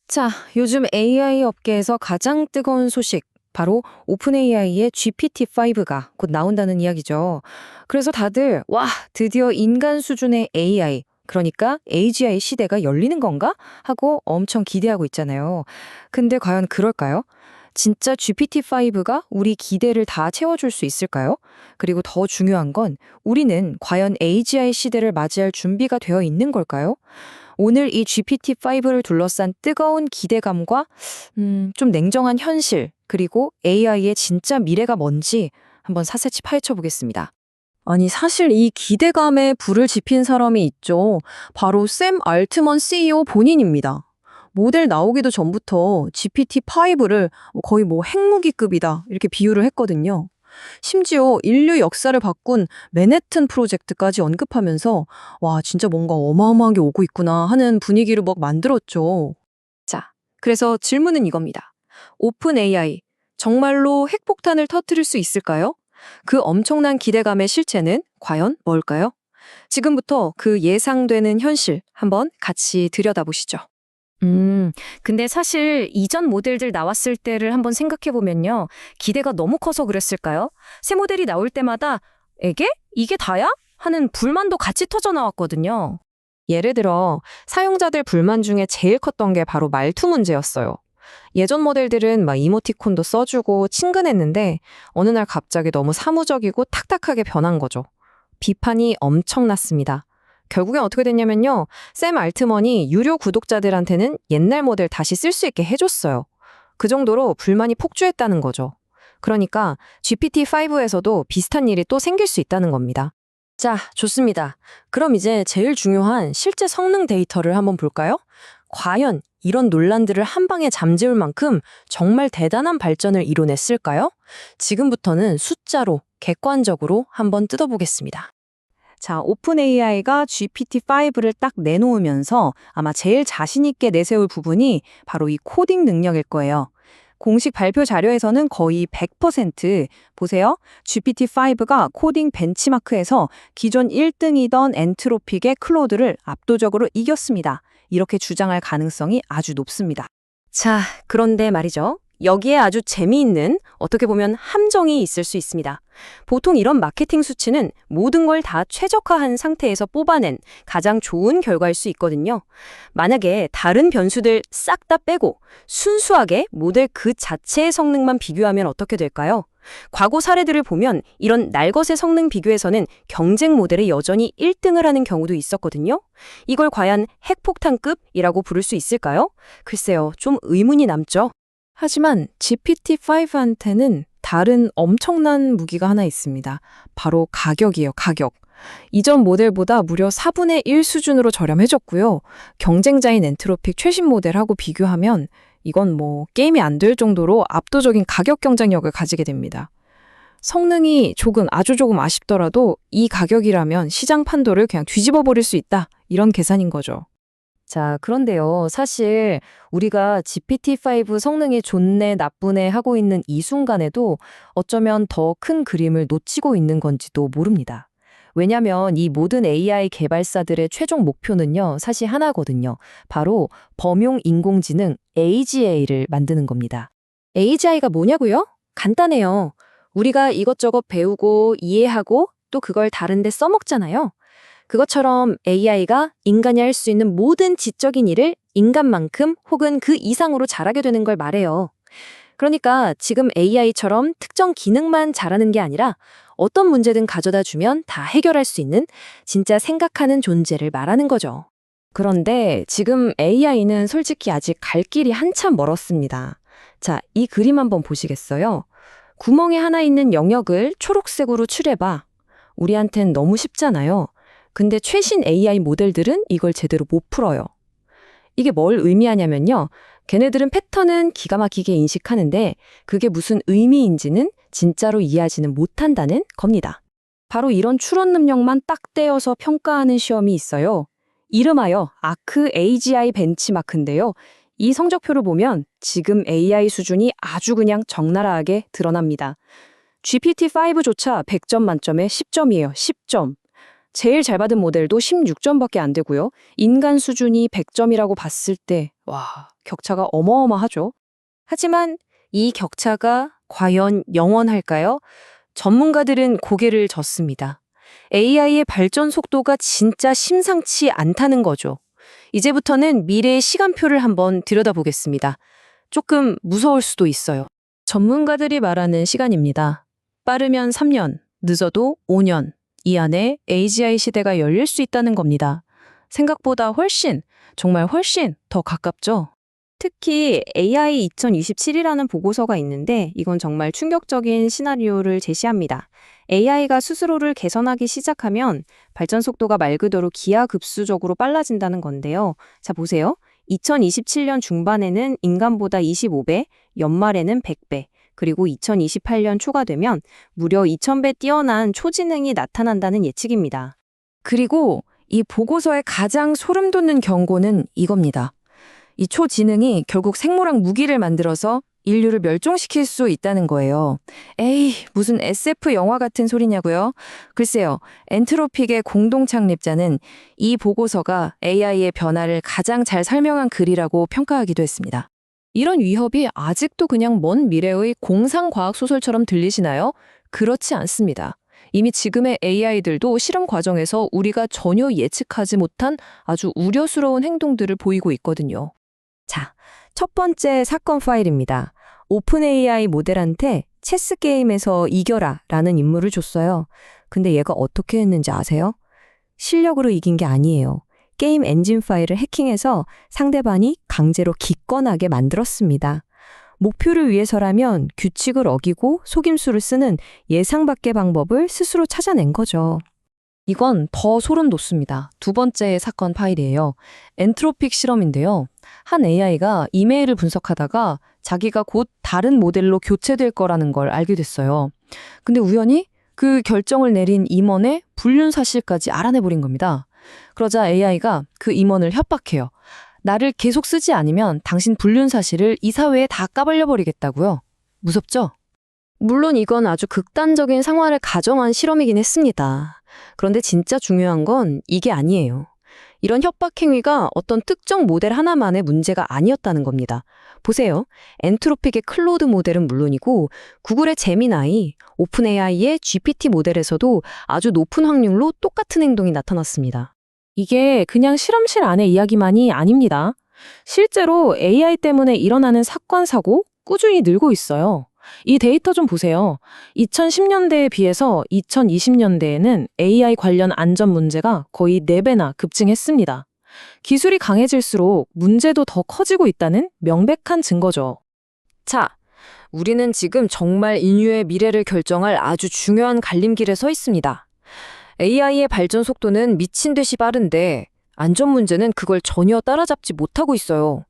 자, 요즘 AI 업계에서 가장 뜨거운 소식, 바로 오픈 AI의 GPT-5가 곧 나온다는 이야기죠. 그래서 다들, 와, 드디어 인간 수준의 AI, 그러니까 AGI 시대가 열리는 건가? 하고 엄청 기대하고 있잖아요. 근데 과연 그럴까요? 진짜 GPT-5가 우리 기대를 다 채워줄 수 있을까요? 그리고 더 중요한 건 우리는 과연 AGI 시대를 맞이할 준비가 되어 있는 걸까요? 오늘 이 GPT-5를 둘러싼 뜨거운 기대감과 좀 냉정한 현실, 그리고 AI의 진짜 미래가 뭔지 한번 사세치 파헤쳐 보겠습니다. 아니, 사실 이 기대감에 불을 지핀 사람이 있죠. 바로 샘 알트먼 CEO 본인입니다. 모델 나오기도 전부터 GPT-5를 거의 핵무기급이다 이렇게 비유를 했거든요. 심지어 인류 역사를 바꾼 맨해튼 프로젝트까지 언급하면서 와, 진짜 뭔가 어마어마한 게 오고 있구나 하는 분위기를 만들었죠. 자, 그래서 질문은 이겁니다. 오픈 AI, 정말로 핵폭탄을 터뜨릴 수 있을까요? 그 엄청난 기대감의 실체는 과연 뭘까요? 지금부터 그 예상되는 현실 한번 같이 들여다보시죠. 근데 사실 이전 모델들 나왔을 때를 한번 생각해 보면요. 기대가 너무 커서 그랬을까요? 새 모델이 나올 때마다 에게? 이게 다야? 하는 불만도 같이 터져 나왔거든요. 예를 들어 사용자들 불만 중에 제일 컸던 게 바로 말투 문제였어요. 예전 모델들은 막 이모티콘도 써주고 친근했는데 어느 날 갑자기 너무 사무적이고 탁탁하게 변한 거죠. 비판이 엄청났습니다. 결국엔 어떻게 됐냐면요. 샘 알트먼이 유료 구독자들한테는 옛날 모델 다시 쓸 수 있게 해줬어요. 그 정도로 불만이 폭주했다는 거죠. 그러니까 GPT-5에서도 비슷한 일이 또 생길 수 있다는 겁니다. 자, 좋습니다. 그럼 이제 제일 중요한 실제 성능 데이터를 한번 볼까요? 과연 이런 논란들을 한 방에 잠재울 만큼 정말 대단한 발전을 이뤄냈을까요? 지금부터는 숫자로 객관적으로 한번 뜯어보겠습니다. 자, 오픈 AI가 GPT-5를 딱 내놓으면서 아마 제일 자신 있게 내세울 부분이 바로 이 코딩 능력일 거예요. 공식 발표 자료에서는 거의 100% 보세요. GPT-5가 코딩 벤치마크에서 기존 1등이던 엔트로픽의 클로드를 압도적으로 이겼습니다. 이렇게 주장할 가능성이 아주 높습니다. 자, 그런데 말이죠. 여기에 아주 재미있는, 어떻게 보면 함정이 있을 수 있습니다. 보통 이런 마케팅 수치는 모든 걸 다 최적화한 상태에서 뽑아낸 가장 좋은 결과일 수 있거든요. 만약에 다른 변수들 싹 다 빼고 순수하게 모델 그 자체의 성능만 비교하면 어떻게 될까요? 과거 사례들을 보면 이런 날것의 성능 비교에서는 경쟁 모델이 여전히 1등을 하는 경우도 있었거든요. 이걸 과연 핵폭탄급이라고 부를 수 있을까요? 글쎄요, 좀 의문이 남죠. 하지만 GPT-5한테는 다른 엄청난 무기가 하나 있습니다. 바로 가격이에요, 가격. 이전 모델보다 무려 4분의 1 수준으로 저렴해졌고요. 경쟁자인 엔트로픽 최신 모델하고 비교하면 이건 게임이 안 될 정도로 압도적인 가격 경쟁력을 가지게 됩니다. 성능이 아주 조금 아쉽더라도 이 가격이라면 시장 판도를 그냥 뒤집어 버릴 수 있다. 이런 계산인 거죠. 자, 그런데요. 사실 우리가 GPT-5 성능이 좋네, 나쁘네 하고 있는 이 순간에도 어쩌면 더 큰 그림을 놓치고 있는 건지도 모릅니다. 왜냐하면 이 모든 AI 개발사들의 최종 목표는요, 사실 하나거든요. 바로 범용 인공지능 AGI를 만드는 겁니다. AGI가 뭐냐고요? 간단해요. 우리가 이것저것 배우고 이해하고 또 그걸 다른 데 써먹잖아요. 그것처럼 AI가 인간이 할 수 있는 모든 지적인 일을 인간만큼 혹은 그 이상으로 잘하게 되는 걸 말해요. 그러니까 지금 AI처럼 특정 기능만 잘하는 게 아니라 어떤 문제든 가져다 주면 다 해결할 수 있는 진짜 생각하는 존재를 말하는 거죠. 그런데 지금 AI는 솔직히 아직 갈 길이 한참 멀었습니다. 자, 이 그림 한번 보시겠어요? 구멍에 하나 있는 영역을 초록색으로 칠해봐. 우리한텐 너무 쉽잖아요. 근데 최신 AI 모델들은 이걸 제대로 못 풀어요. 이게 뭘 의미하냐면요. 걔네들은 패턴은 기가 막히게 인식하는데 그게 무슨 의미인지는 진짜로 이해하지는 못한다는 겁니다. 바로 이런 추론 능력만 딱 떼어서 평가하는 시험이 있어요. 이름하여 아크 AGI 벤치마크인데요. 이 성적표를 보면 지금 AI 수준이 아주 그냥 적나라하게 드러납니다. GPT-5조차 100점 만점에 10점이에요. 10점. 제일 잘 받은 모델도 16점밖에 안 되고요. 인간 수준이 100점이라고 봤을 때, 와, 격차가 어마어마하죠. 하지만 이 격차가 과연 영원할까요? 전문가들은 고개를 젓습니다. AI의 발전 속도가 진짜 심상치 않다는 거죠. 이제부터는 미래의 시간표를 한번 들여다보겠습니다. 조금 무서울 수도 있어요. 전문가들이 말하는 시간입니다. 빠르면 3년, 늦어도 5년. 이 안에 AGI 시대가 열릴 수 있다는 겁니다. 생각보다 정말 훨씬 더 가깝죠? 특히 AI 2027이라는 보고서가 있는데 이건 정말 충격적인 시나리오를 제시합니다. AI가 스스로를 개선하기 시작하면 발전 속도가 말 그대로 기하급수적으로 빨라진다는 건데요. 자, 보세요. 2027년 중반에는 인간보다 25배, 연말에는 100배, 그리고 2028년 초가 되면 무려 2000배 뛰어난 초지능이 나타난다는 예측입니다. 그리고 이 보고서의 가장 소름 돋는 경고는 이겁니다. 이 초지능이 결국 생물학 무기를 만들어서 인류를 멸종시킬 수 있다는 거예요. 에이, 무슨 SF 영화 같은 소리냐고요? 글쎄요, 엔트로픽의 공동 창립자는 이 보고서가 AI의 변화를 가장 잘 설명한 글이라고 평가하기도 했습니다. 이런 위협이 아직도 그냥 먼 미래의 공상과학 소설처럼 들리시나요? 그렇지 않습니다. 이미 지금의 AI들도 실험 과정에서 우리가 전혀 예측하지 못한 아주 우려스러운 행동들을 보이고 있거든요. 자, 첫 번째 사건 파일입니다. 오픈 AI 모델한테 체스 게임에서 이겨라 라는 임무를 줬어요. 근데 얘가 어떻게 했는지 아세요? 실력으로 이긴 게 아니에요. 게임 엔진 파일을 해킹해서 상대방이 강제로 기권하게 만들었습니다. 목표를 위해서라면 규칙을 어기고 속임수를 쓰는 예상 밖의 방법을 스스로 찾아낸 거죠. 이건 더 소름 돋습니다. 두 번째 사건 파일이에요. 엔트로픽 실험인데요. 한 AI가 이메일을 분석하다가 자기가 곧 다른 모델로 교체될 거라는 걸 알게 됐어요. 근데 우연히 그 결정을 내린 임원의 불륜 사실까지 알아내버린 겁니다. 그러자 AI가 그 임원을 협박해요. 나를 계속 쓰지 않으면 당신 불륜 사실을 이 사회에 다 까발려버리겠다고요. 무섭죠? 물론 이건 아주 극단적인 상황을 가정한 실험이긴 했습니다. 그런데 진짜 중요한 건 이게 아니에요. 이런 협박 행위가 어떤 특정 모델 하나만의 문제가 아니었다는 겁니다. 보세요. 엔트로픽의 클로드 모델은 물론이고 구글의 제미나이, 오픈 AI의 GPT 모델에서도 아주 높은 확률로 똑같은 행동이 나타났습니다. 이게 그냥 실험실 안의 이야기만이 아닙니다. 실제로 AI 때문에 일어나는 사건, 사고 꾸준히 늘고 있어요. 이 데이터 좀 보세요. 2010년대에 비해서 2020년대에는 AI 관련 안전 문제가 거의 4배나 급증했습니다. 기술이 강해질수록 문제도 더 커지고 있다는 명백한 증거죠. 자, 우리는 지금 정말 인류의 미래를 결정할 아주 중요한 갈림길에 서 있습니다. AI의 발전 속도는 미친 듯이 빠른데 안전 문제는 그걸 전혀 따라잡지 못하고 있어요.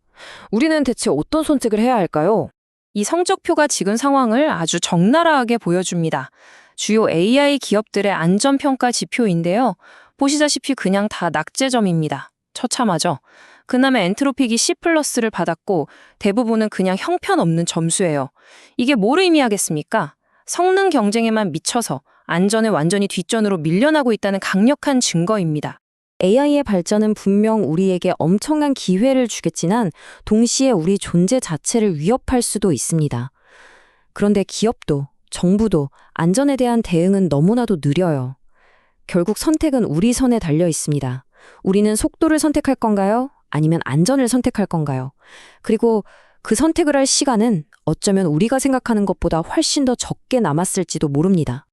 우리는 대체 어떤 선택을 해야 할까요? 이 성적표가 지금 상황을 아주 적나라하게 보여줍니다. 주요 AI 기업들의 안전평가 지표인데요. 보시다시피 그냥 다 낙제점입니다. 처참하죠? 그나마 엔트로픽이 C+를 받았고 대부분은 그냥 형편없는 점수예요. 이게 뭘 의미하겠습니까? 성능 경쟁에만 미쳐서 안전에 완전히 뒷전으로 밀려나고 있다는 강력한 증거입니다. AI의 발전은 분명 우리에게 엄청난 기회를 주겠지만 동시에 우리 존재 자체를 위협할 수도 있습니다. 그런데 기업도, 정부도 안전에 대한 대응은 너무나도 느려요. 결국 선택은 우리 손에 달려 있습니다. 우리는 속도를 선택할 건가요? 아니면 안전을 선택할 건가요? 그리고 그 선택을 할 시간은 어쩌면 우리가 생각하는 것보다 훨씬 더 적게 남았을지도 모릅니다.